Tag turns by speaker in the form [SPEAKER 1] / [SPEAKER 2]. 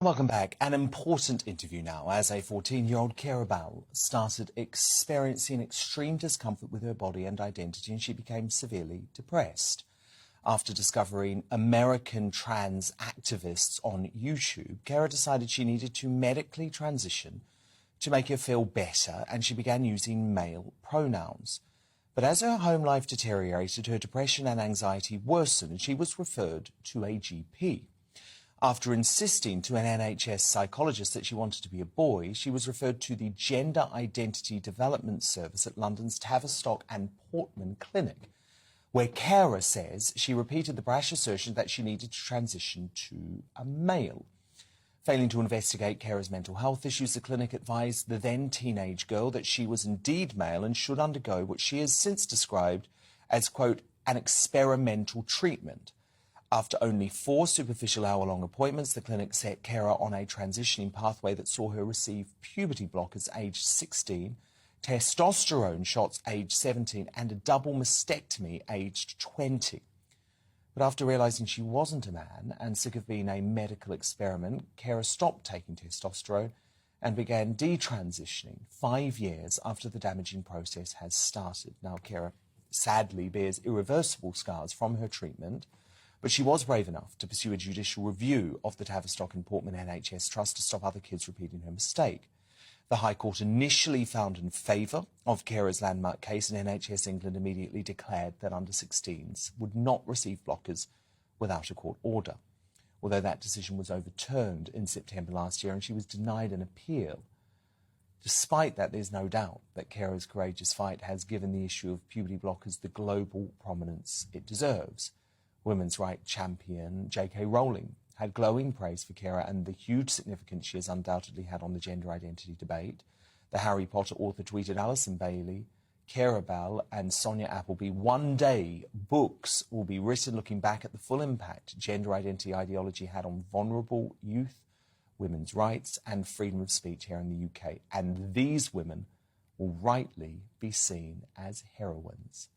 [SPEAKER 1] Welcome back. An important interview now as a 14-year-old Keira Bell started experiencing extreme discomfort with her body and identity, and she became severely depressed. After discovering American trans activists on YouTube, Keira decided she needed to medically transition to make her feel better, and she began using male pronouns. But as her home life deteriorated, her depression and anxiety worsened, and she was referred to a GP. After insisting to an NHS psychologist that she wanted to be a boy, she was referred to the Gender Identity Development Service at London's Tavistock and Portman Clinic, where Keira says she repeated the brash assertion that she needed to transition to a male. Failing to investigate Keira's mental health issues, the clinic advised the then teenage girl that she was indeed male and should undergo what she has since described as, quote, an experimental treatment. After only 4 superficial hour-long appointments, the clinic set Keira on a transitioning pathway that saw her receive puberty blockers aged 16, testosterone shots aged 17, and a double mastectomy aged 20. But after realising she wasn't a man and sick of being a medical experiment, Keira stopped taking testosterone and began detransitioning 5 years after the damaging process has started. Now, Keira sadly bears irreversible scars from her treatment, but she was brave enough to pursue a judicial review of the Tavistock and Portman NHS Trust to stop other kids repeating her mistake. The High Court initially found in favour of Keira's landmark case, and NHS England immediately declared that under-16s would not receive blockers without a court order. Although that decision was overturned in September last year and she was denied an appeal. Despite that, there's no doubt that Keira's courageous fight has given the issue of puberty blockers the global prominence it deserves. Women's rights champion J.K. Rowling had glowing praise for Keira and the huge significance she has undoubtedly had on the gender identity debate. The Harry Potter author tweeted, Alison Bailey, Keira Bell and Sonia Appleby, one day books will be written looking back at the full impact gender identity ideology had on vulnerable youth, women's rights and freedom of speech here in the UK. And these women will rightly be seen as heroines.